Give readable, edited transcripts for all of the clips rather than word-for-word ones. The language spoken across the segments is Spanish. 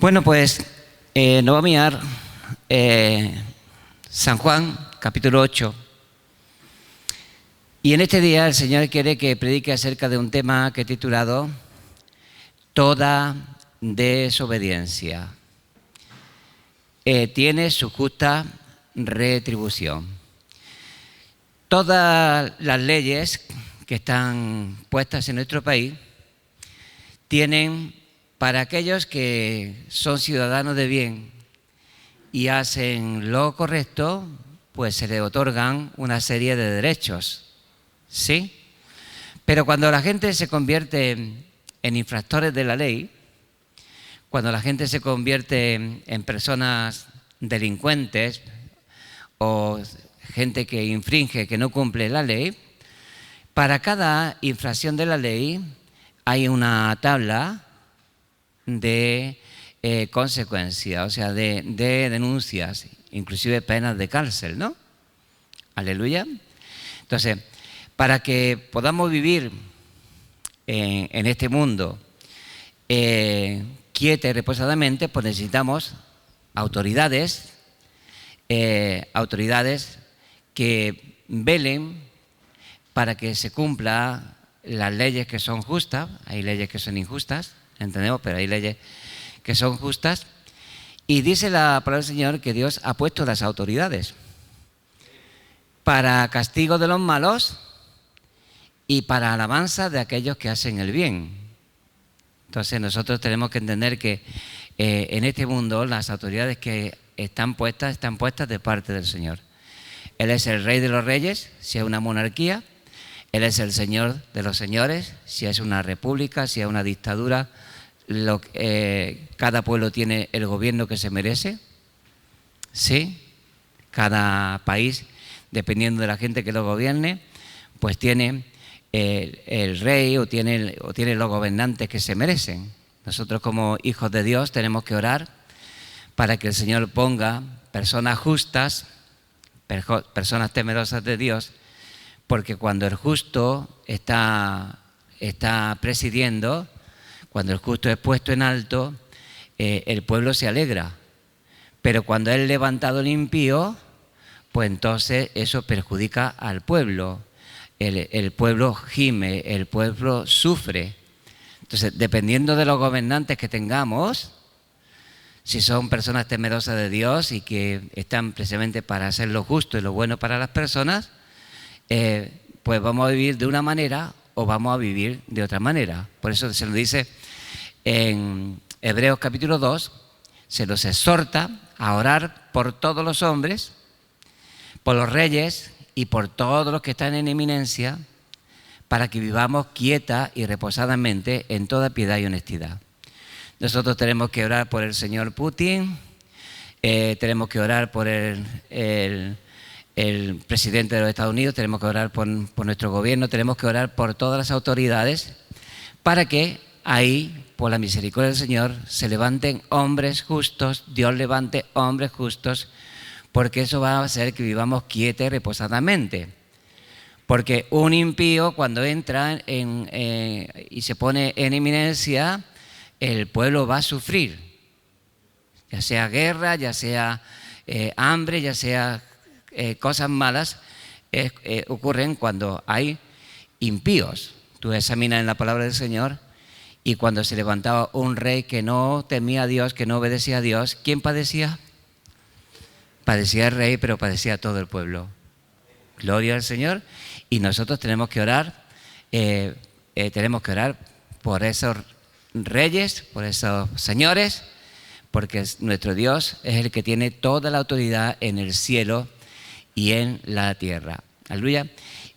Bueno, pues nos va a mirar San Juan, capítulo 8. Y en este día el Señor quiere que predique acerca de un tema que he titulado Toda desobediencia tiene su justa retribución. Todas las leyes que están puestas en nuestro país tienen, para aquellos que son ciudadanos de bien y hacen lo correcto, pues se les otorgan una serie de derechos, ¿sí? Pero cuando la gente se convierte en infractores de la ley, cuando la gente se convierte en personas delincuentes o gente que infringe, que no cumple la ley, para cada infracción de la ley hay una tabla de consecuencias, o sea, de denuncias, inclusive penas de cárcel, ¿no? Aleluya. Entonces, para que podamos vivir en este mundo quieta y reposadamente, pues necesitamos autoridades que velen para que se cumpla las leyes que son justas. Hay leyes que son injustas, entendemos, pero hay leyes que son justas. Y dice la palabra del Señor que Dios ha puesto las autoridades para castigo de los malos y para alabanza de aquellos que hacen el bien. Entonces nosotros tenemos que entender que en este mundo las autoridades que están puestas de parte del Señor. Él es el Rey de los Reyes, si es una monarquía. Él es el Señor de los señores, si es una república, si es una dictadura. Cada pueblo tiene el gobierno que se merece, ¿sí? Cada país, dependiendo de la gente que lo gobierne, pues tiene el rey o tiene los gobernantes que se merecen. Nosotros como hijos de Dios tenemos que orar para que el Señor ponga personas justas, personas temerosas de Dios, porque cuando el justo está presidiendo, cuando el justo es puesto en alto, el pueblo se alegra. Pero cuando es levantado el impío, pues entonces eso perjudica al pueblo. El pueblo gime, el pueblo sufre. Entonces, dependiendo de los gobernantes que tengamos, si son personas temerosas de Dios y que están precisamente para hacer lo justo y lo bueno para las personas, pues vamos a vivir de una manera o vamos a vivir de otra manera. Por eso se nos dice en Hebreos capítulo 2, se nos exhorta a orar por todos los hombres, por los reyes y por todos los que están en eminencia, para que vivamos quieta y reposadamente en toda piedad y honestidad. Nosotros tenemos que orar por el señor Putin, tenemos que orar por el presidente de los Estados Unidos, tenemos que orar por nuestro gobierno, tenemos que orar por todas las autoridades para que ahí, por la misericordia del Señor, se levanten hombres justos, Dios levante hombres justos, porque eso va a hacer que vivamos quieta y reposadamente. Porque un impío cuando entra y se pone en eminencia, el pueblo va a sufrir, ya sea guerra, ya sea hambre, ya sea cosas malas, ocurren cuando hay impíos. Tú examinas en la palabra del Señor y cuando se levantaba un rey que no temía a Dios, que no obedecía a Dios, ¿quién padecía? Padecía el rey, pero padecía todo el pueblo. Gloria al Señor. Y nosotros tenemos que orar por esos reyes, por esos señores, porque nuestro Dios es el que tiene toda la autoridad en el cielo y en la tierra. Aleluya.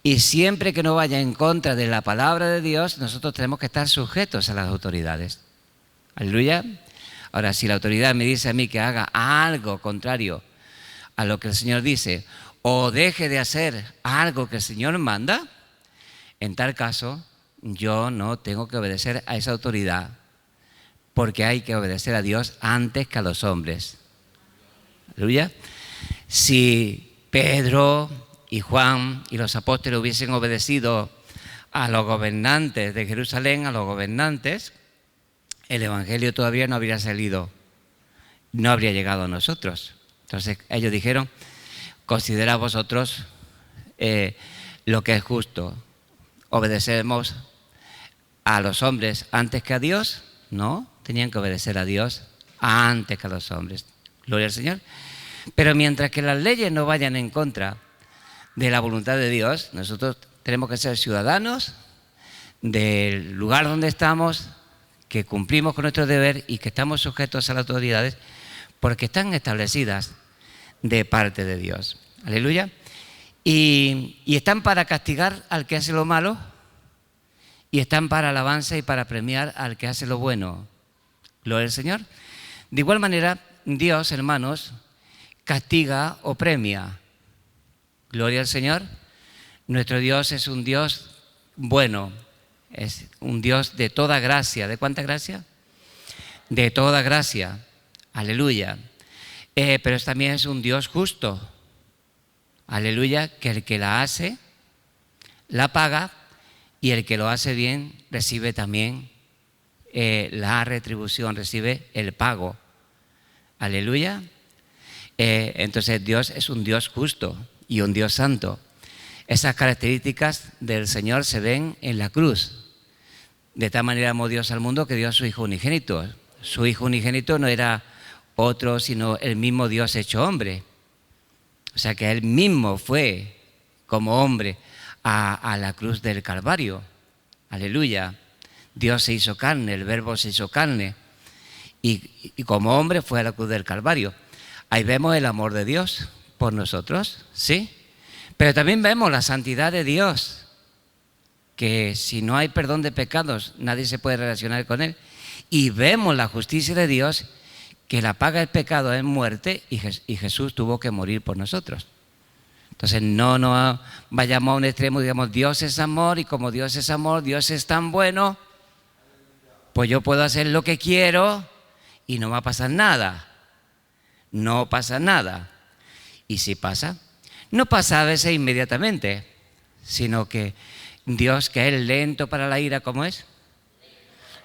Y siempre que no vaya en contra de la palabra de Dios, nosotros tenemos que estar sujetos a las autoridades. Aleluya. Ahora, si la autoridad me dice a mí que haga algo contrario a lo que el Señor dice, o deje de hacer algo que el Señor manda, en tal caso, yo no tengo que obedecer a esa autoridad, porque hay que obedecer a Dios antes que a los hombres. Aleluya. Si Pedro y Juan y los apóstoles hubiesen obedecido a los gobernantes de Jerusalén, a los gobernantes, el evangelio todavía no habría salido no habría llegado a nosotros. Entonces ellos dijeron, considerad vosotros lo que es justo. ¿Obedecemos a los hombres antes que a Dios? No, tenían que obedecer a Dios antes que a los hombres. Gloria al Señor. Pero mientras que las leyes no vayan en contra de la voluntad de Dios, nosotros tenemos que ser ciudadanos del lugar donde estamos, que cumplimos con nuestro deber y que estamos sujetos a las autoridades porque están establecidas de parte de Dios. Aleluya. Y están para castigar al que hace lo malo y están para alabanza y para premiar al que hace lo bueno. Gloria al Señor. De igual manera, Dios, hermanos, castiga o premia. Gloria al Señor. Nuestro Dios es un Dios bueno, es un Dios de toda gracia. ¿De cuánta gracia? De toda gracia. Aleluya. Pero también es un Dios justo. Aleluya, que el que la hace, la paga, y el que lo hace bien recibe también la retribución, recibe el pago. Aleluya. Entonces Dios es un Dios justo y un Dios santo. Esas características del Señor se ven en la cruz. De tal manera amó Dios al mundo que dio a su Hijo unigénito. Su Hijo unigénito no era otro, sino el mismo Dios hecho hombre. O sea que Él mismo fue como hombre a la cruz del Calvario. Aleluya. Dios se hizo carne, el Verbo se hizo carne. Y como hombre fue a la cruz del Calvario. Ahí vemos el amor de Dios por nosotros, ¿sí? Pero también vemos la santidad de Dios, que si no hay perdón de pecados, nadie se puede relacionar con Él. Y vemos la justicia de Dios, que la paga del pecado es muerte, y Jesús tuvo que morir por nosotros. Entonces no vayamos a un extremo y digamos, Dios es amor, y como Dios es amor, Dios es tan bueno, pues yo puedo hacer lo que quiero y no va a pasar nada. No pasa nada. Y si pasa, no pasa a veces inmediatamente, sino que Dios, que es lento para la ira, ¿cómo es?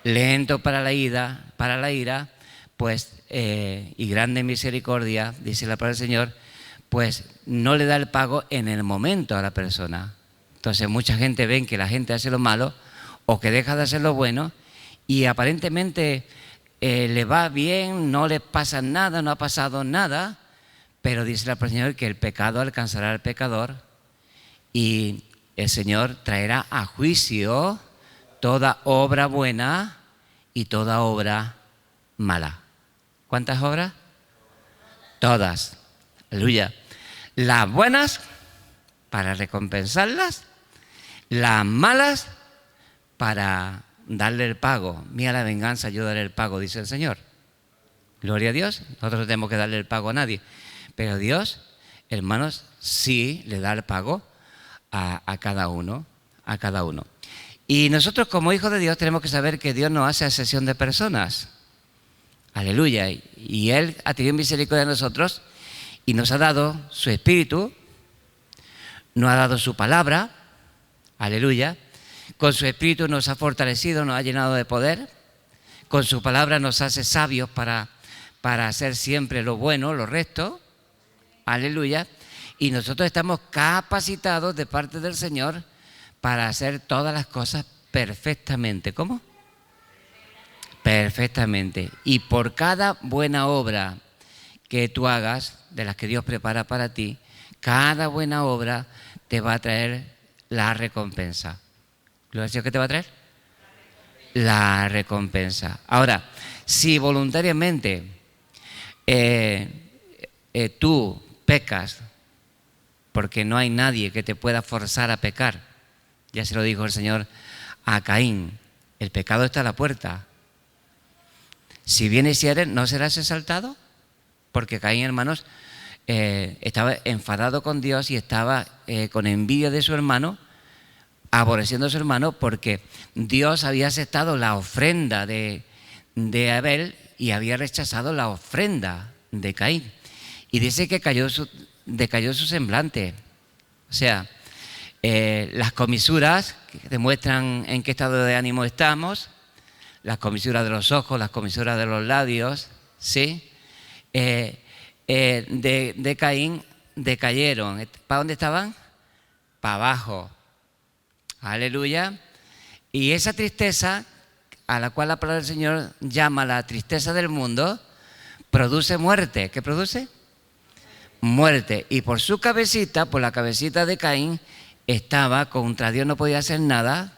Lento para la ira, pues, y grande misericordia, dice la palabra del Señor, pues no le da el pago en el momento a la persona. Entonces mucha gente ven que la gente hace lo malo o que deja de hacer lo bueno y aparentemente le va bien, no le pasa nada, no ha pasado nada, pero dice la palabra del Señor que el pecado alcanzará al pecador y el Señor traerá a juicio toda obra buena y toda obra mala. ¿Cuántas obras? Todas. Aleluya. Las buenas para recompensarlas, las malas para darle el pago. Mira la venganza, yo daré el pago, dice el Señor. Gloria a Dios. Nosotros no tenemos que darle el pago a nadie. Pero Dios, hermanos, sí le da el pago a cada uno, a cada uno. Y nosotros como hijos de Dios tenemos que saber que Dios no hace excepción de personas. Aleluya. Y Él ha tenido misericordia de nosotros y nos ha dado su Espíritu, nos ha dado su palabra. Aleluya. Con su Espíritu nos ha fortalecido, nos ha llenado de poder. Con su palabra nos hace sabios para hacer siempre lo bueno, lo recto. Aleluya. Y nosotros estamos capacitados de parte del Señor para hacer todas las cosas perfectamente. ¿Cómo? Perfectamente. Y por cada buena obra que tú hagas, de las que Dios prepara para ti, cada buena obra te va a traer la recompensa. ¿Lo has dicho que te va a traer? La recompensa. Ahora, si voluntariamente tú pecas, porque no hay nadie que te pueda forzar a pecar, ya se lo dijo el Señor a Caín, el pecado está a la puerta. Si vienes y eres, ¿no serás exaltado? Porque Caín, hermanos, estaba enfadado con Dios y estaba con envidia de su hermano, aborreciendo a su hermano porque Dios había aceptado la ofrenda de Abel y había rechazado la ofrenda de Caín. Y dice que decayó su semblante. O sea, las comisuras que demuestran en qué estado de ánimo estamos, las comisuras de los ojos, las comisuras de los labios, ¿sí? de Caín decayeron. ¿Para dónde estaban? Para abajo. Aleluya. Y esa tristeza, a la cual la palabra del Señor llama la tristeza del mundo, produce muerte. ¿Qué produce? Muerte. Y por su cabecita, por la cabecita de Caín, estaba contra Dios, no podía hacer nada,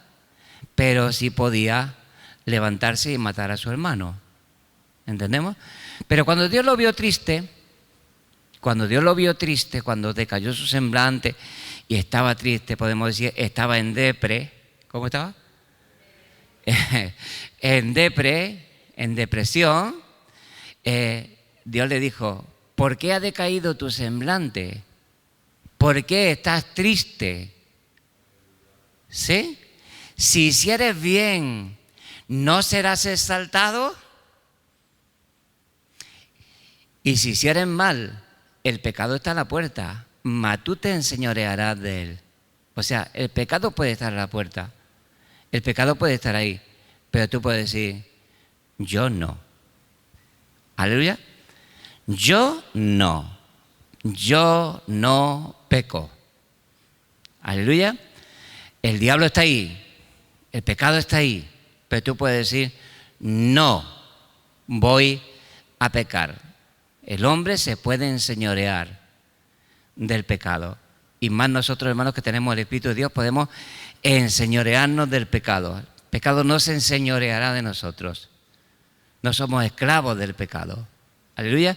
pero sí podía levantarse y matar a su hermano. ¿Entendemos? Pero cuando Dios lo vio triste, cuando decayó su semblante y estaba triste, podemos decir, estaba en depre. ¿Cómo estaba? en depresión, Dios le dijo: ¿por qué ha decaído tu semblante? ¿Por qué estás triste? ¿Sí? Si hicieres bien, ¿no serás exaltado? Y si hicieres mal, el pecado está a la puerta, mas tú te enseñorearás de él. O sea, el pecado puede estar a la puerta, el pecado puede estar ahí, pero tú puedes decir: yo no. Aleluya. Yo no peco. Aleluya. El diablo está ahí, el pecado está ahí, pero tú puedes decir: no voy a pecar. El hombre se puede enseñorear del pecado, y más nosotros, hermanos, que tenemos el Espíritu de Dios, podemos enseñorearnos del pecado. El pecado no se enseñoreará de nosotros, no somos esclavos del pecado. Aleluya.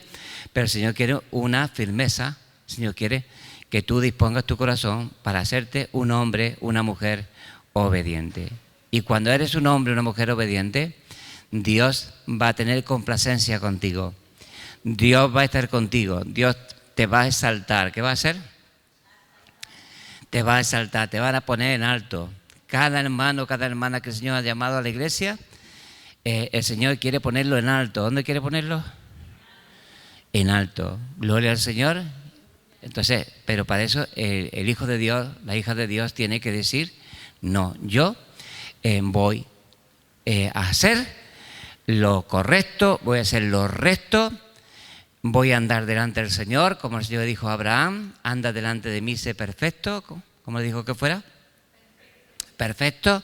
Pero el Señor quiere una firmeza. El Señor quiere que tú dispongas tu corazón para hacerte un hombre, una mujer obediente. Y cuando eres un hombre, una mujer obediente, Dios va a tener complacencia contigo. Dios va a estar contigo. Dios te va a exaltar. ¿Qué va a hacer? Te va a exaltar, te van a poner en alto. Cada hermano, cada hermana que el Señor ha llamado a la iglesia, el Señor quiere ponerlo en alto. ¿Dónde quiere ponerlo? En alto. Gloria al Señor. Entonces, pero para eso el Hijo de Dios, la hija de Dios tiene que decir: no, yo voy a hacer lo correcto, voy a hacer lo recto, voy a andar delante del Señor, como el Señor dijo a Abraham: anda delante de mí, sé perfecto. ¿Cómo le dijo que fuera? Perfecto.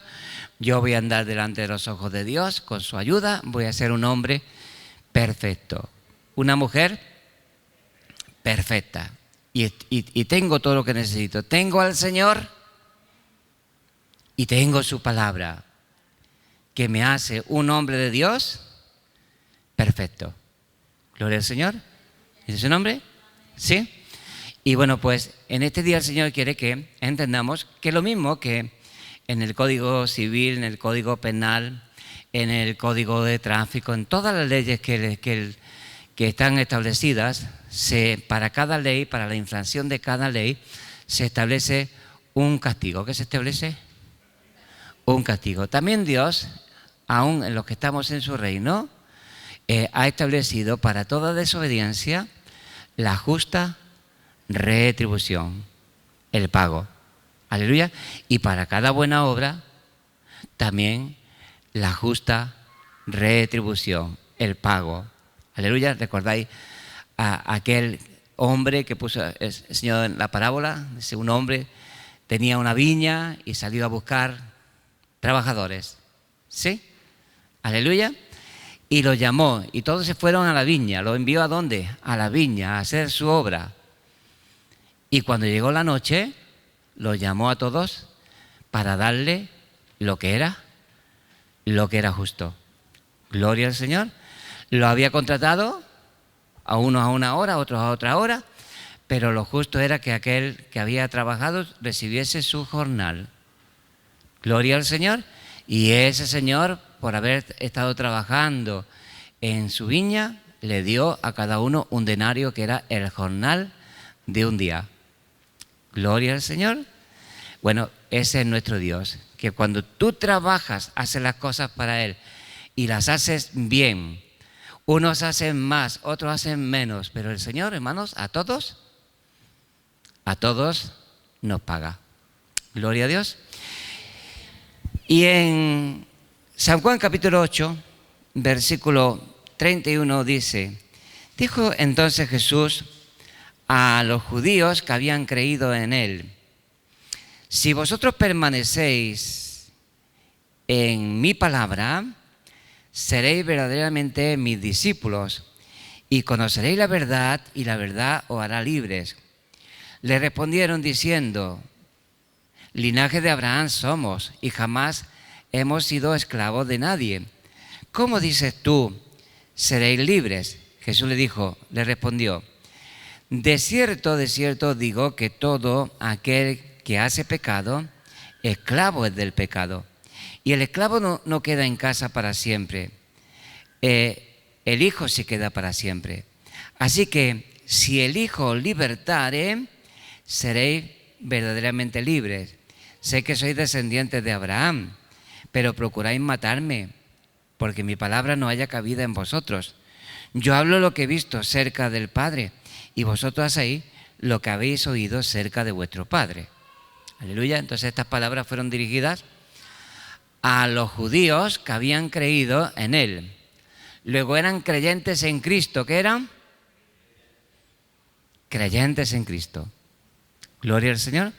Yo voy a andar delante de los ojos de Dios, con su ayuda voy a ser un hombre perfecto, una mujer perfecta. Y tengo todo lo que necesito. Tengo al Señor y tengo su palabra, que me hace un hombre de Dios perfecto. Gloria al Señor. ¿Es su nombre? ¿Sí? Y bueno, pues en este día el Señor quiere que entendamos que lo mismo que en el Código Civil, en el Código Penal, en el Código de Tráfico, en todas las leyes que están establecidas, para cada ley, para la infracción de cada ley, se establece un castigo. ¿Qué se establece? Un castigo. También Dios, aún en los que estamos en su reino, ha establecido para toda desobediencia la justa retribución, el pago. Aleluya. Y para cada buena obra, también la justa retribución, el pago. Aleluya. ¿Recordáis a aquel hombre que puso el Señor en la parábola? Dice: un hombre tenía una viña y salió a buscar trabajadores. ¿Sí? Aleluya. Y los llamó y todos se fueron a la viña. ¿Lo envió a dónde? A la viña, a hacer su obra. Y cuando llegó la noche, los llamó a todos para darle lo que era justo. Gloria al Señor. Lo había contratado a unos a una hora, a otros a otra hora, pero lo justo era que aquel que había trabajado recibiese su jornal. Gloria al Señor. Y ese señor, por haber estado trabajando en su viña, le dio a cada uno un denario, que era el jornal de un día. Gloria al Señor. Bueno, ese es nuestro Dios, que cuando tú trabajas, haces las cosas para Él y las haces bien. Unos hacen más, otros hacen menos, pero el Señor, hermanos, a todos nos paga. Gloria a Dios. Y en San Juan capítulo 8, versículo 31 dice: Dijo entonces Jesús a los judíos que habían creído en él: si vosotros permanecéis en mi palabra, seréis verdaderamente mis discípulos y conoceréis la verdad, y la verdad os hará libres. Le respondieron diciendo: linaje de Abraham somos y jamás hemos sido esclavos de nadie. ¿Cómo dices tú, seréis libres? Jesús le respondió: de cierto os digo que todo aquel que hace pecado, esclavo es del pecado. Y el esclavo no queda en casa para siempre. El Hijo se queda para siempre. Así que si el Hijo os libertare, seréis verdaderamente libres. Sé que sois descendientes de Abraham, pero procuráis matarme, porque mi palabra no haya cabida en vosotros. Yo hablo lo que he visto cerca del Padre, y vosotros hacéis lo que habéis oído cerca de vuestro Padre. Aleluya. Entonces estas palabras fueron dirigidas a los judíos que habían creído en él. Luego eran creyentes en Cristo. ¿Qué eran? Creyentes en Cristo. Gloria al Señor.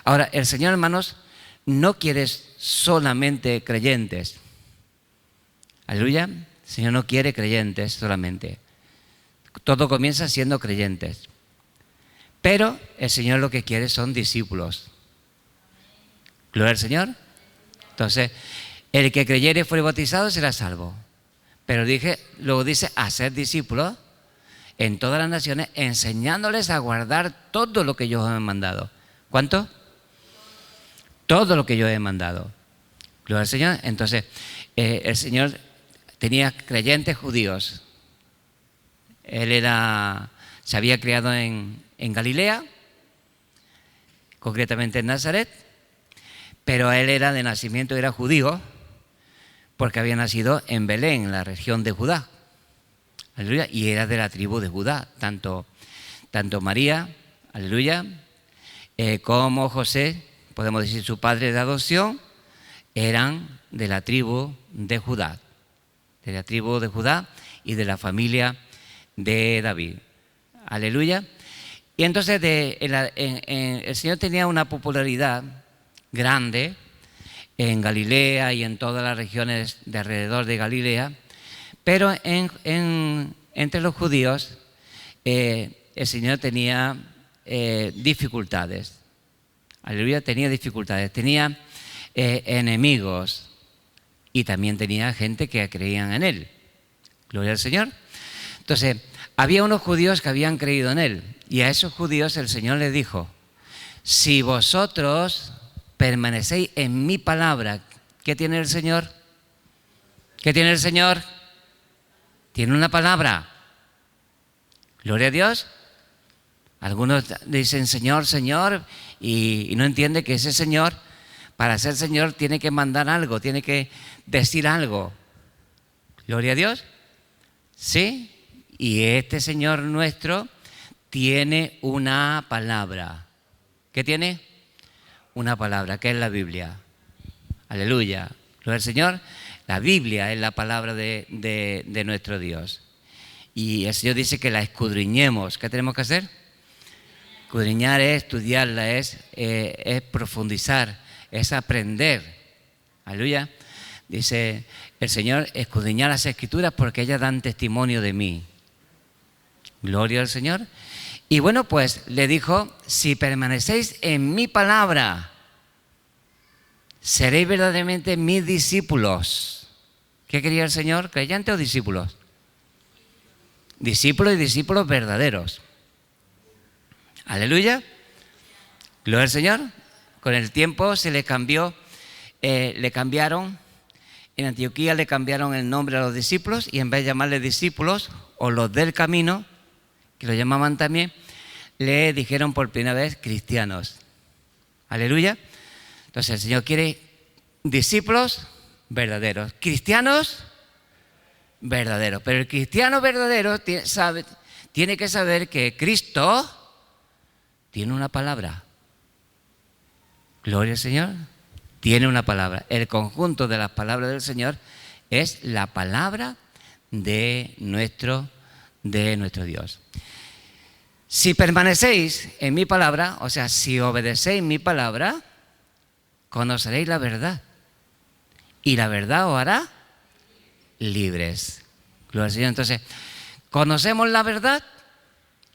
Ahora, el Señor, hermanos, no quiere solamente creyentes. Aleluya. El Señor no quiere creyentes solamente. Todo comienza siendo creyentes. Pero el Señor lo que quiere son discípulos. Gloria al Señor. Entonces, el que creyere y fuere bautizado será salvo. Pero luego dice, hacer discípulos en todas las naciones, enseñándoles a guardar todo lo que yo os he mandado. ¿Cuánto? Todo lo que yo he mandado. Gloria al Señor. Entonces, el Señor tenía creyentes judíos. Él se había criado en Galilea, concretamente en Nazaret, pero él era de nacimiento, era judío, porque había nacido en Belén, en la región de Judá. Aleluya. Y era de la tribu de Judá. Tanto María, aleluya, como José, podemos decir su padre de adopción, eran de la tribu de Judá. De la tribu de Judá y de la familia de David. Aleluya. Y entonces el Señor tenía una popularidad grande en Galilea y en todas las regiones de alrededor de Galilea, pero entre los judíos el Señor tenía dificultades. Aleluya, tenía dificultades, tenía enemigos y también tenía gente que creían en él. Gloria al Señor. Entonces, había unos judíos que habían creído en él y a esos judíos el Señor les dijo: si vosotros permanecéis en mi palabra. ¿Qué tiene el Señor? ¿Qué tiene el Señor? Tiene una palabra. Gloria a Dios. Algunos dicen Señor, Señor, y no entienden que ese Señor, para ser Señor, tiene que mandar algo, tiene que decir algo. Gloria a Dios. Sí. Y este Señor nuestro tiene una palabra. ¿Qué tiene? Una palabra, que es la Biblia. Aleluya. Gloria al Señor. La Biblia es la palabra de nuestro Dios. Y el Señor dice que la escudriñemos. ¿Qué tenemos que hacer? Escudriñar es estudiarla, es profundizar, es aprender. Aleluya. Dice el Señor: escudriñar las Escrituras porque ellas dan testimonio de mí. Gloria al Señor. Y bueno, pues le dijo: si permanecéis en mi palabra, seréis verdaderamente mis discípulos. ¿Qué quería el Señor? ¿Creyentes o discípulos? Discípulos y discípulos verdaderos. Aleluya. Gloria al Señor. Con el tiempo se le cambió, le cambiaron, en Antioquía le cambiaron el nombre a los discípulos y en vez de llamarle discípulos o los del camino, que lo llamaban también, le dijeron por primera vez cristianos. Aleluya. Entonces el Señor quiere discípulos verdaderos, cristianos verdaderos. Pero el cristiano verdadero tiene que saber que Cristo tiene una palabra. Gloria al Señor. Tiene una palabra. El conjunto de las palabras del Señor es la palabra de nuestro de nuestro Dios. Si permanecéis en mi palabra, o sea, si obedecéis mi palabra, conoceréis la verdad. Y la verdad os hará libres. Gloria al Señor. Entonces, conocemos la verdad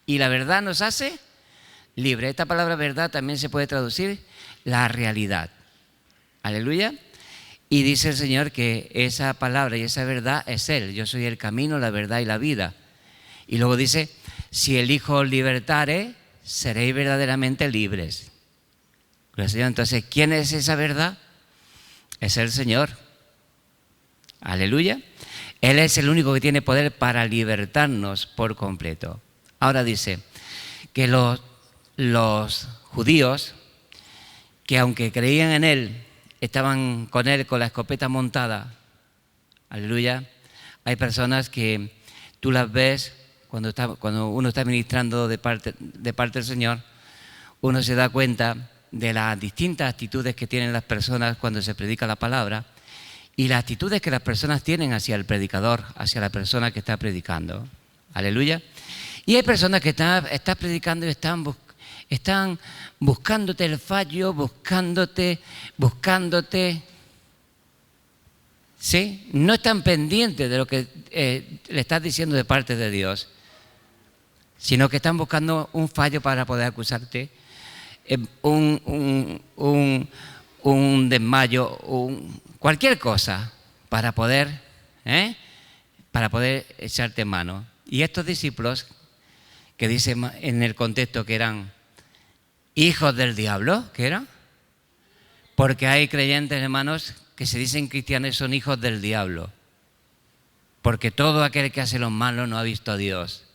y la verdad nos hace libres. Esta palabra verdad también se puede traducir la realidad. Aleluya. Y dice el Señor que esa palabra y esa verdad es Él. Yo soy el camino, la verdad y la vida. Y luego dice, si el Hijo os libertare, seréis verdaderamente libres. Gloria al Señor. Entonces, ¿quién es esa verdad? Es el Señor. Aleluya. Él es el único que tiene poder para libertarnos por completo. Ahora dice que los judíos, que aunque creían en Él, estaban con Él con la escopeta montada. Aleluya. Hay personas que tú las ves cuando uno está ministrando de parte del Señor, uno se da cuenta de las distintas actitudes que tienen las personas cuando se predica la palabra y las actitudes que las personas tienen hacia el predicador, hacia la persona que está predicando. Aleluya. Y hay personas que están predicando y están buscándote el fallo, buscándote. ¿Sí? No están pendientes de lo que le estás diciendo de parte de Dios, sino que están buscando un fallo para poder acusarte, un desmayo, cualquier cosa para poder echarte mano. Y estos discípulos, que dicen en el contexto que eran hijos del diablo, ¿qué eran? Porque hay creyentes, hermanos, que se dicen cristianos y son hijos del diablo. Porque todo aquel que hace lo malo no ha visto a Dios.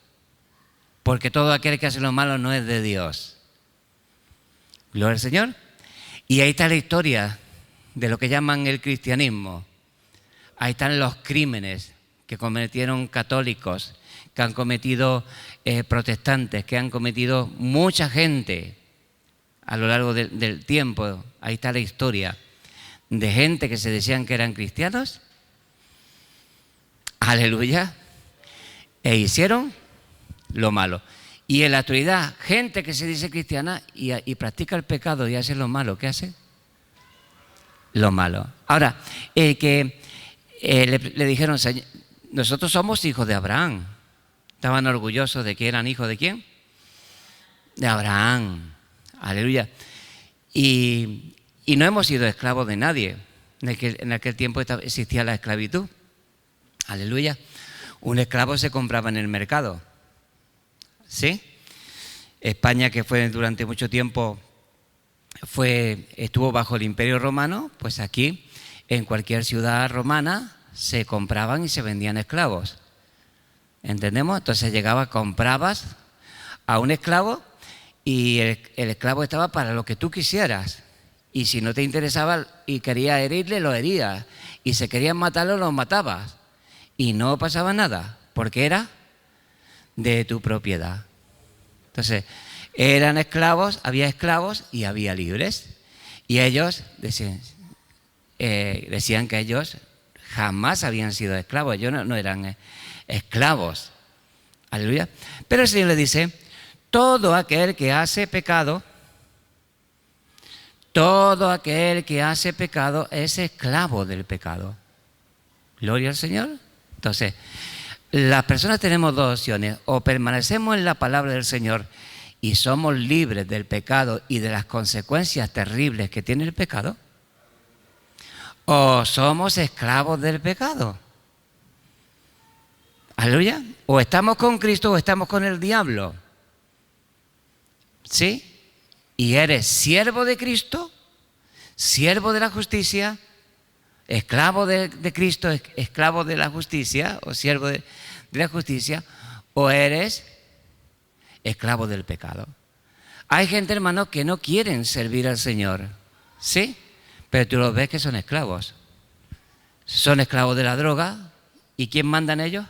Porque todo aquel que hace lo malo no es de Dios. Gloria al Señor. Y ahí está la historia de lo que llaman el cristianismo. Ahí están los crímenes que cometieron católicos, que han cometido protestantes, que han cometido mucha gente a lo largo del tiempo. Ahí está la historia de gente que se decían que eran cristianos. Aleluya. E hicieron lo malo. Y en la actualidad, gente que se dice cristiana y practica el pecado y hace lo malo. ¿Qué hace? Lo malo. Ahora, le dijeron, nosotros somos hijos de Abraham. Estaban orgullosos de que eran hijos de ¿quién? De Abraham. Aleluya. Y no hemos sido esclavos de nadie. En aquel tiempo existía la esclavitud. Aleluya. Un esclavo se compraba en el mercado. ¿Sí? España, que fue durante mucho tiempo, estuvo bajo el Imperio Romano, pues aquí, en cualquier ciudad romana, se compraban y se vendían esclavos. ¿Entendemos? Entonces comprabas a un esclavo y el esclavo estaba para lo que tú quisieras. Y si no te interesaba y querías herirle, lo herías. Y si querías matarlo, lo matabas. Y no pasaba nada, porque era de tu propiedad. Entonces, eran esclavos, había esclavos y había libres. Y ellos decían que ellos jamás habían sido esclavos, ellos no eran esclavos. Aleluya. Pero el Señor le dice, todo aquel que hace pecado es esclavo del pecado. Gloria al Señor. Entonces, las personas tenemos dos opciones: o permanecemos en la palabra del Señor y somos libres del pecado y de las consecuencias terribles que tiene el pecado, o somos esclavos del pecado. Aleluya. O estamos con Cristo o estamos con el diablo. ¿Sí? Y eres siervo de Cristo, siervo de la justicia, esclavo de Cristo, esclavo de la justicia, o siervo de la justicia, o eres esclavo del pecado. Hay gente, hermano, que no quieren servir al Señor, ¿sí? Pero tú los ves que son esclavos. Son esclavos de la droga. ¿Y quién mandan ellos?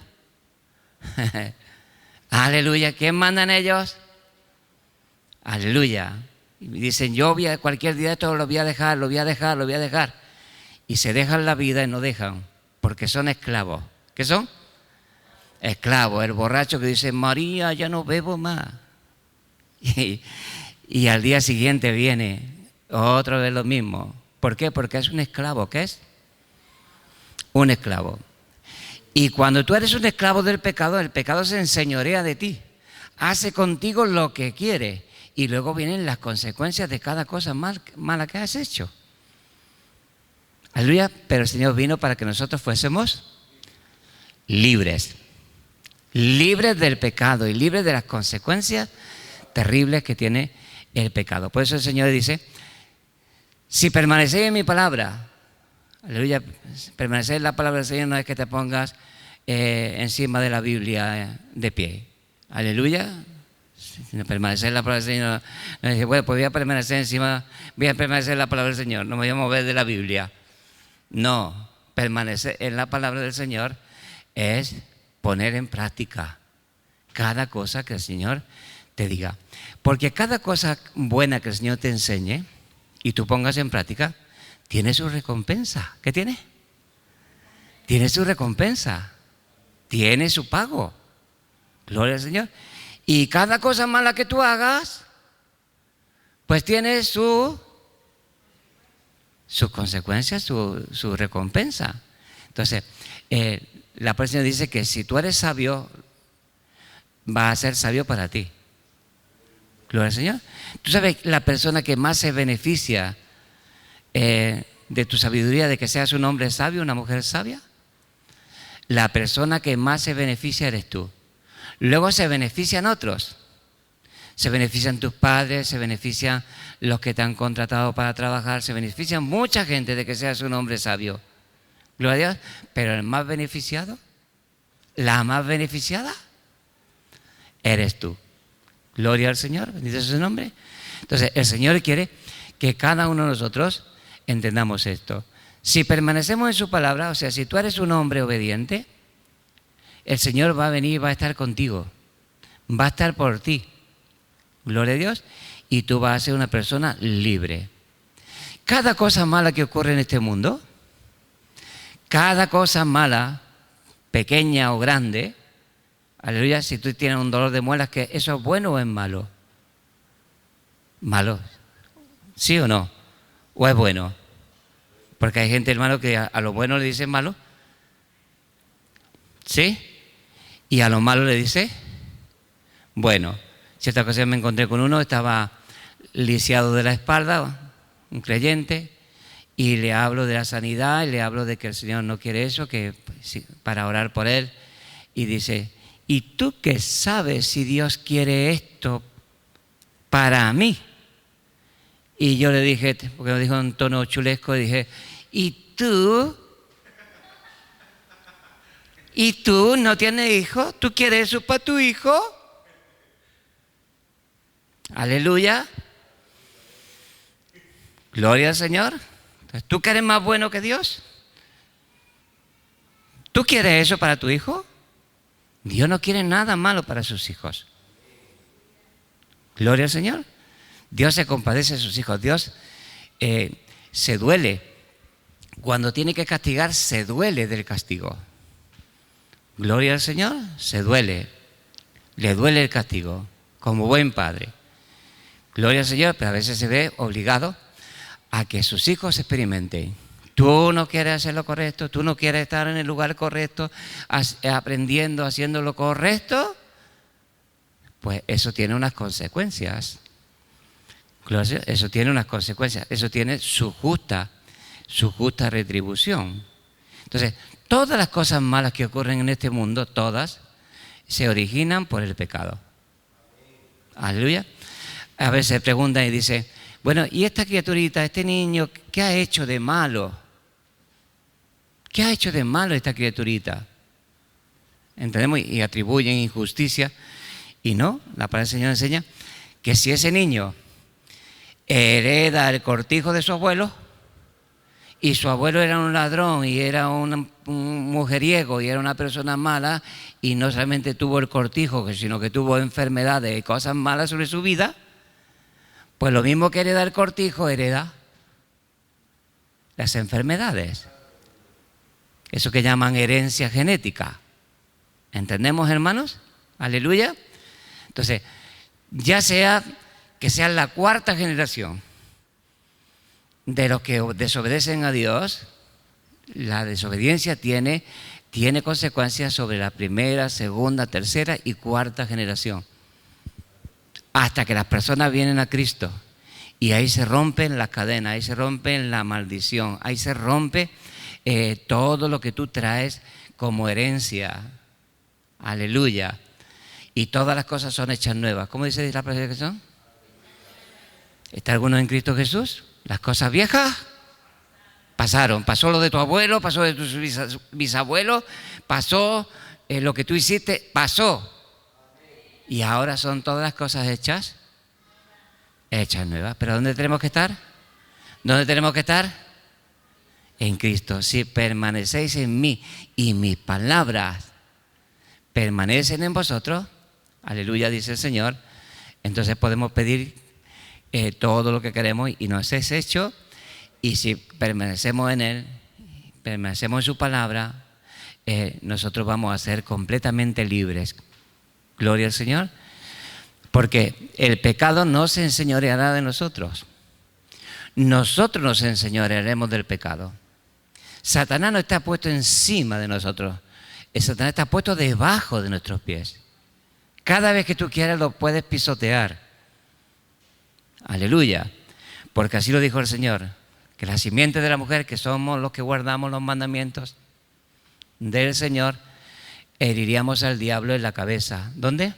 Aleluya. ¿Quién mandan ellos? Aleluya. Y dicen, cualquier día esto lo voy a dejar. Y se dejan la vida y no dejan, porque son esclavos. ¿Qué son? esclavo, el borracho que dice, María, ya no bebo más. Y al día siguiente viene otra vez lo mismo. ¿Por qué? Porque es un esclavo. ¿Qué es? Un esclavo. Y cuando tú eres un esclavo del pecado, el pecado se enseñorea de ti. Hace contigo lo que quiere. Y luego vienen las consecuencias de cada cosa mala que has hecho. Aleluya. Pero el Señor vino para que nosotros fuésemos libres. Libres del pecado y libres de las consecuencias terribles que tiene el pecado. Por eso el Señor dice, si permanecéis en mi palabra, aleluya, permanecer en la palabra del Señor no es que te pongas encima de la Biblia de pie. Aleluya. Si no permanecer en la palabra del Señor, no dice, bueno, pues voy a permanecer en la palabra del Señor, no me voy a mover de la Biblia. No, permanecer en la palabra del Señor es poner en práctica cada cosa que el Señor te diga. Porque cada cosa buena que el Señor te enseñe y tú pongas en práctica, tiene su recompensa. ¿Qué tiene? Tiene su recompensa. Tiene su pago. Gloria al Señor. Y cada cosa mala que tú hagas, pues tiene sus consecuencias, su recompensa. Entonces, la palabra del Señor dice que si tú eres sabio, va a ser sabio para ti. Gloria al Señor. Tú sabes, la persona que más se beneficia de tu sabiduría, de que seas un hombre sabio, una mujer sabia, la persona que más se beneficia eres tú. Luego se benefician otros. Se benefician tus padres, se benefician los que te han contratado para trabajar, se benefician mucha gente de que seas un hombre sabio. Gloria a Dios. Pero el más beneficiado, la más beneficiada, eres tú. Gloria al Señor, bendito sea su nombre. Entonces, el Señor quiere que cada uno de nosotros entendamos esto. Si permanecemos en su palabra, o sea, si tú eres un hombre obediente, el Señor va a venir y va a estar contigo. Va a estar por ti. Gloria a Dios. Y tú vas a ser una persona libre. Cada cosa mala que ocurre en este mundo, cada cosa mala, pequeña o grande, aleluya, si tú tienes un dolor de muelas, ¿que eso es bueno o es malo? Malo. ¿Sí o no? ¿O es bueno? Porque hay gente, hermano, que a lo bueno le dice malo. ¿Sí? Y a lo malo le dice bueno. Cierta ocasión me encontré con uno, estaba lisiado de la espalda, un creyente, y le hablo de la sanidad, y le hablo de que el Señor no quiere eso, que para orar por él, y dice, ¿y tú qué sabes si Dios quiere esto para mí? Y yo le dije, porque me dijo en tono chulesco, dije, ¿y tú no tienes hijo? ¿Tú quieres eso para tu hijo? Aleluya. Gloria al Señor. Entonces, ¿tú que eres más bueno que Dios? ¿Tú quieres eso para tu hijo? Dios no quiere nada malo para sus hijos. Gloria al Señor. Dios se compadece de sus hijos. Dios se duele. Cuando tiene que castigar, se duele del castigo. Gloria al Señor. Se duele. Le duele el castigo. Como buen padre. Gloria al Señor, pero a veces se ve obligado a que sus hijos experimenten. Tú no quieres hacer lo correcto, tú no quieres estar en el lugar correcto, aprendiendo, haciendo lo correcto, pues eso tiene unas consecuencias. Eso tiene unas consecuencias, eso tiene su justa retribución. Entonces, todas las cosas malas que ocurren en este mundo, todas, se originan por el pecado. Aleluya. A veces preguntan y dicen, bueno, ¿y esta criaturita, este niño, qué ha hecho de malo? ¿Qué ha hecho de malo esta criaturita? ¿Entendemos? Y atribuyen injusticia. Y no, la palabra del Señor enseña que si ese niño hereda el cortijo de su abuelo, y su abuelo era un ladrón y era un mujeriego y era una persona mala, y no solamente tuvo el cortijo, sino que tuvo enfermedades y cosas malas sobre su vida, pues lo mismo que hereda el cortijo, hereda las enfermedades. Eso que llaman herencia genética. ¿Entendemos, hermanos? Aleluya. Entonces, ya sea que sean la cuarta generación de los que desobedecen a Dios, la desobediencia tiene consecuencias sobre la primera, segunda, tercera y cuarta generación. Hasta que las personas vienen a Cristo. Y ahí se rompen las cadenas, ahí se rompe la maldición, ahí se rompe todo lo que tú traes como herencia. Aleluya. Y todas las cosas son hechas nuevas. ¿Cómo dice la palabra que son? ¿Está alguno en Cristo Jesús? Las cosas viejas pasaron. Pasó lo de tu abuelo, pasó de tus bisabuelos, pasó lo que tú hiciste, pasó. Y ahora son todas las cosas hechas nuevas. ¿Pero dónde tenemos que estar? ¿Dónde tenemos que estar? En Cristo. Si permanecéis en mí y mis palabras permanecen en vosotros, aleluya, dice el Señor, entonces podemos pedir todo lo que queremos y nos es hecho. Y si permanecemos en Él, permanecemos en su palabra, nosotros vamos a ser completamente libres. Gloria al Señor. Porque el pecado no se enseñoreará de nosotros. Nosotros nos enseñorearemos del pecado. Satanás no está puesto encima de nosotros. Satanás está puesto debajo de nuestros pies. Cada vez que tú quieras lo puedes pisotear. Aleluya. Porque así lo dijo el Señor. Que la simiente de la mujer, que somos los que guardamos los mandamientos del Señor, heriríamos al diablo en la cabeza. ¿Dónde?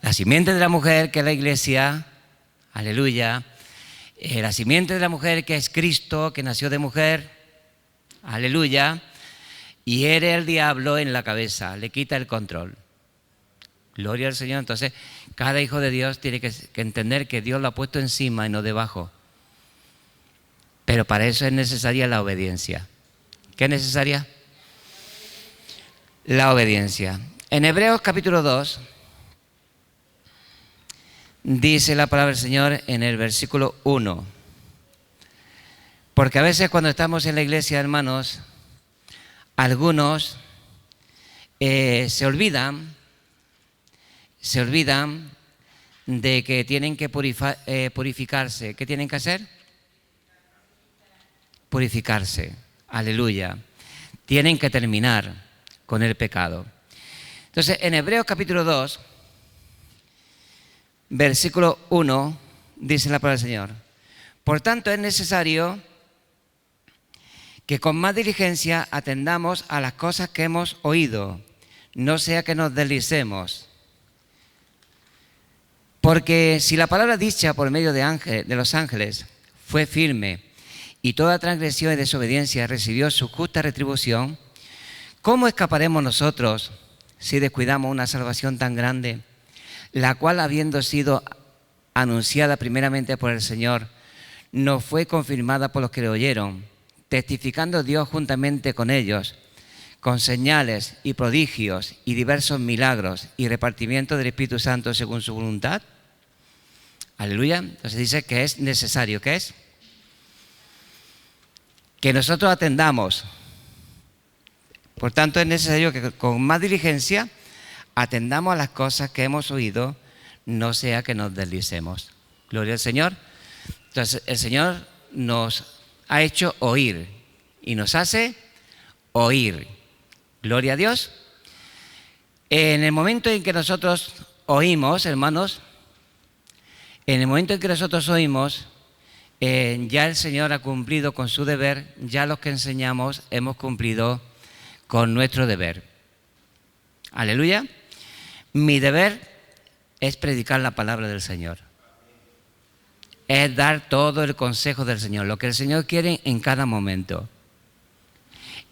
La simiente de la mujer, que es la iglesia, aleluya. La simiente de la mujer, que es Cristo, que nació de mujer, aleluya. Y hiere al diablo en la cabeza, le quita el control. Gloria al Señor. Entonces, cada hijo de Dios tiene que entender que Dios lo ha puesto encima y no debajo. Pero para eso es necesaria la obediencia. ¿Qué es necesaria? La obediencia. En Hebreos capítulo 2, dice la palabra del Señor en el versículo 1. Porque a veces cuando estamos en la iglesia, hermanos, algunos se olvidan de que tienen que purificarse. ¿Qué tienen que hacer? Purificarse. Aleluya. Tienen que terminar con el pecado. Entonces, en Hebreos capítulo 2, versículo 1, dice la palabra del Señor: por tanto, es necesario que con más diligencia atendamos a las cosas que hemos oído, no sea que nos deslicemos. Porque si la palabra dicha por medio de los ángeles fue firme, y toda transgresión y desobediencia recibió su justa retribución, ¿cómo escaparemos nosotros si descuidamos una salvación tan grande, la cual, habiendo sido anunciada primeramente por el Señor, nos fue confirmada por los que le oyeron, testificando Dios juntamente con ellos, con señales y prodigios y diversos milagros y repartimiento del Espíritu Santo según su voluntad? Aleluya. Entonces dice que es necesario, ¿qué es? Que nosotros atendamos. Por tanto, es necesario que con más diligencia atendamos a las cosas que hemos oído, no sea que nos deslicemos. Gloria al Señor. Entonces, el Señor nos ha hecho oír y nos hace oír. Gloria a Dios. En el momento en que nosotros oímos, hermanos, en el momento en que nosotros oímos, ya el Señor ha cumplido con su deber, ya los que enseñamos hemos cumplido con nuestro deber. Aleluya. Mi deber es predicar la palabra del Señor. Es dar todo el consejo del Señor, lo que el Señor quiere en cada momento.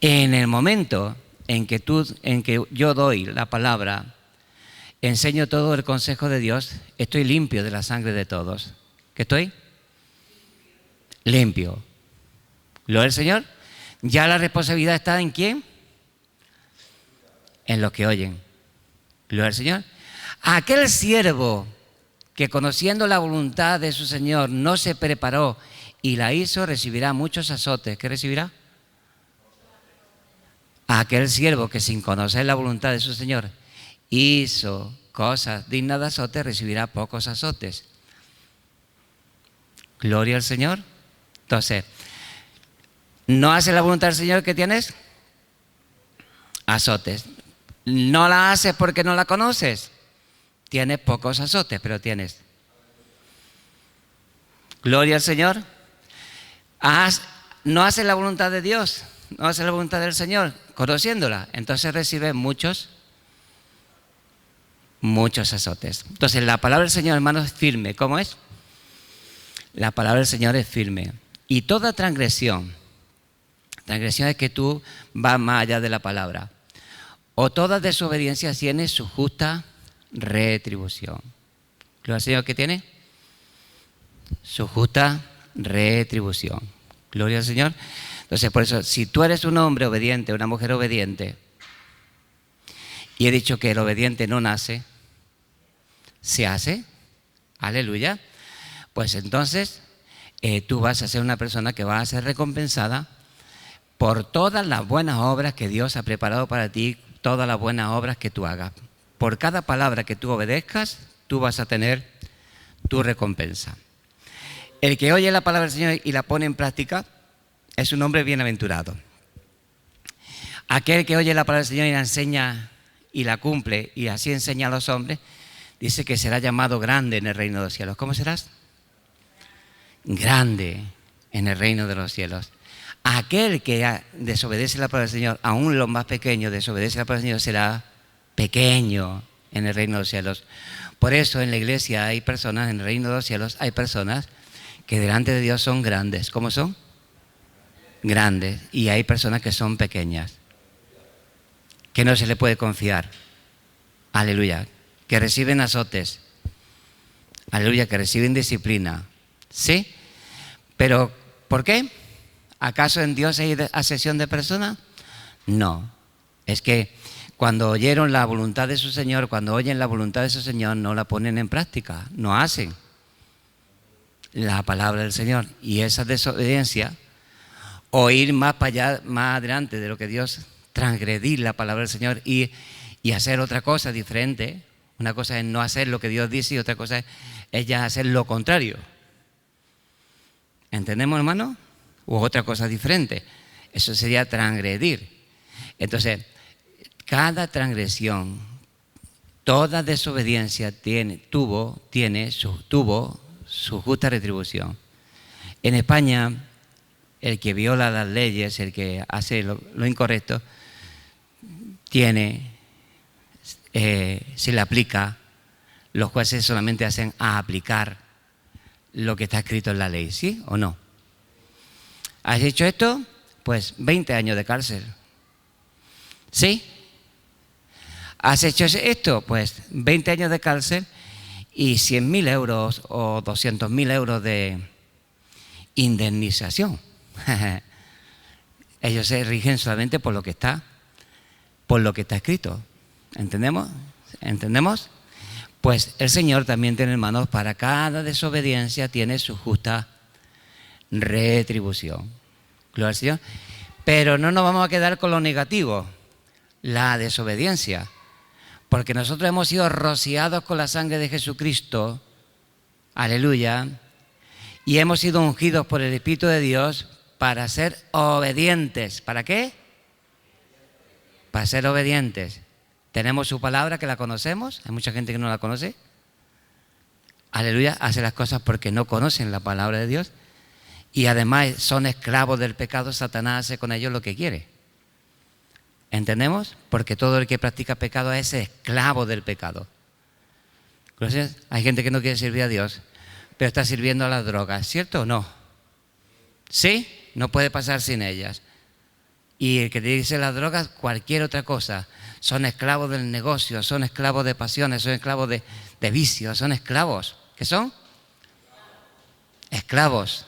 En el momento en que yo doy la palabra, enseño todo el consejo de Dios, estoy limpio de la sangre de todos. ¿Qué estoy? Limpio. Gloria al Señor. Ya la responsabilidad está ¿en quién? En los que oyen. Gloria al Señor. Aquel siervo que, conociendo la voluntad de su Señor, no se preparó y la hizo, recibirá muchos azotes. ¿Qué recibirá? a aquel siervo que sin conocer la voluntad de su Señor hizo cosas dignas de azote, recibirá pocos azotes. Gloria al Señor. Entonces, ¿no haces la voluntad del Señor que tienes? Azotes. ¿No la haces porque no la conoces? Tienes pocos azotes, pero tienes. Gloria al Señor. ¿No haces la voluntad de Dios? ¿No haces la voluntad del Señor? Conociéndola. Entonces recibes muchos azotes. Entonces la palabra del Señor, hermano, es firme. ¿Cómo es? La palabra del Señor es firme. Y toda transgresión es que tú vas más allá de la palabra. O toda desobediencia tiene su justa retribución. ¿Gloria al Señor que tiene? Su justa retribución. Gloria al Señor. Entonces, por eso, si tú eres un hombre obediente, una mujer obediente, y he dicho que el obediente no nace, se hace, aleluya, pues entonces tú vas a ser una persona que va a ser recompensada por todas las buenas obras que Dios ha preparado para ti, todas las buenas obras que tú hagas. Por cada palabra que tú obedezcas, tú vas a tener tu recompensa. El que oye la palabra del Señor y la pone en práctica es un hombre bienaventurado. Aquel que oye la palabra del Señor y la enseña y la cumple y así enseña a los hombres, dice que será llamado grande en el reino de los cielos. ¿Cómo serás? Grande en el reino de los cielos. Aquel que desobedece la palabra del Señor, aún los más pequeños, desobedece la palabra del Señor, será pequeño en el reino de los cielos. Por eso en la iglesia hay personas, en el reino de los cielos hay personas que delante de Dios son grandes. ¿Cómo son? Grandes. Y hay personas que son pequeñas, que no se le puede confiar. Aleluya. Que reciben azotes. Aleluya, que reciben disciplina. ¿Sí? Pero, ¿por qué? ¿Acaso en Dios hay asesión de personas? No. Es que cuando oyeron la voluntad de su Señor, cuando oyen la voluntad de su Señor, no la ponen en práctica, no hacen la palabra del Señor. Y esa desobediencia, o ir más para allá, más adelante de lo que Dios, transgredir la palabra del Señor y hacer otra cosa diferente. Una cosa es no hacer lo que Dios dice y otra cosa es ya hacer lo contrario. ¿Entendemos, hermano? U otra cosa diferente. Eso sería transgredir. Entonces, cada transgresión, toda desobediencia tuvo su justa retribución. En España, el que viola las leyes, el que hace lo incorrecto, se le aplica, los jueces solamente hacen a aplicar lo que está escrito en la ley, ¿sí o no? ¿Has hecho esto? Pues 20 años de cárcel. ¿Sí? ¿Has hecho esto? Pues 20 años de cárcel y 100.000 euros o 200.000 euros de indemnización. Ellos se rigen solamente por lo que está escrito. ¿Entendemos? ¿Entendemos? Pues el Señor también tiene, hermanos, para cada desobediencia tiene su justa retribución. Gloria al Señor. Pero no nos vamos a quedar con lo negativo, la desobediencia. Porque nosotros hemos sido rociados con la sangre de Jesucristo. Aleluya. Y hemos sido ungidos por el Espíritu de Dios para ser obedientes. ¿Para qué? Para ser obedientes. Tenemos su palabra que la conocemos. Hay mucha gente que no la conoce. Aleluya. Hace las cosas porque no conocen la palabra de Dios. Y además son esclavos del pecado. Satanás hace con ellos lo que quiere. ¿Entendemos? Porque todo el que practica pecado es esclavo del pecado. Entonces, hay gente que no quiere servir a Dios, pero está sirviendo a las drogas, ¿cierto o no? ¿Sí? No puede pasar sin ellas. Y el que te dice las drogas, cualquier otra cosa. Son esclavos del negocio, son esclavos de pasiones, son esclavos de vicios, son esclavos. ¿Qué son? Esclavos.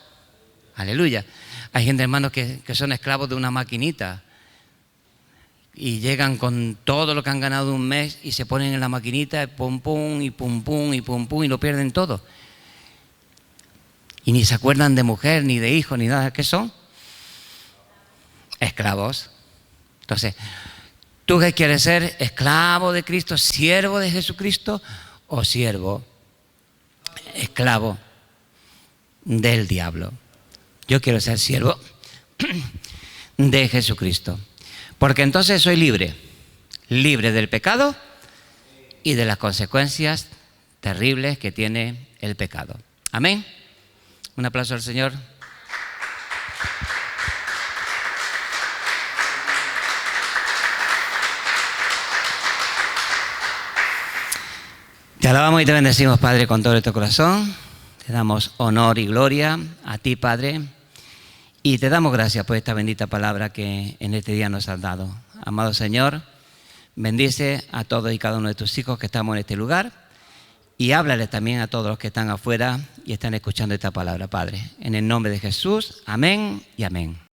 Aleluya. Hay gente, hermanos, que son esclavos de una maquinita. Y llegan con todo lo que han ganado un mes y se ponen en la maquinita, pum pum y pum pum y pum pum y lo pierden todo. Y ni se acuerdan de mujer, ni de hijo, ni nada. ¿Qué son? Esclavos. Entonces, ¿tú qué quieres ser? ¿Esclavo de Cristo, siervo de Jesucristo o siervo, esclavo del diablo? Yo quiero ser siervo de Jesucristo, porque entonces soy libre, libre del pecado y de las consecuencias terribles que tiene el pecado. Amén. Un aplauso al Señor. Te alabamos y te bendecimos, Padre, con todo nuestro corazón. Te damos honor y gloria a ti, Padre, y te damos gracias por esta bendita palabra que en este día nos has dado. Amado Señor, bendice a todos y cada uno de tus hijos que estamos en este lugar y háblales también a todos los que están afuera y están escuchando esta palabra, Padre. En el nombre de Jesús, amén y amén.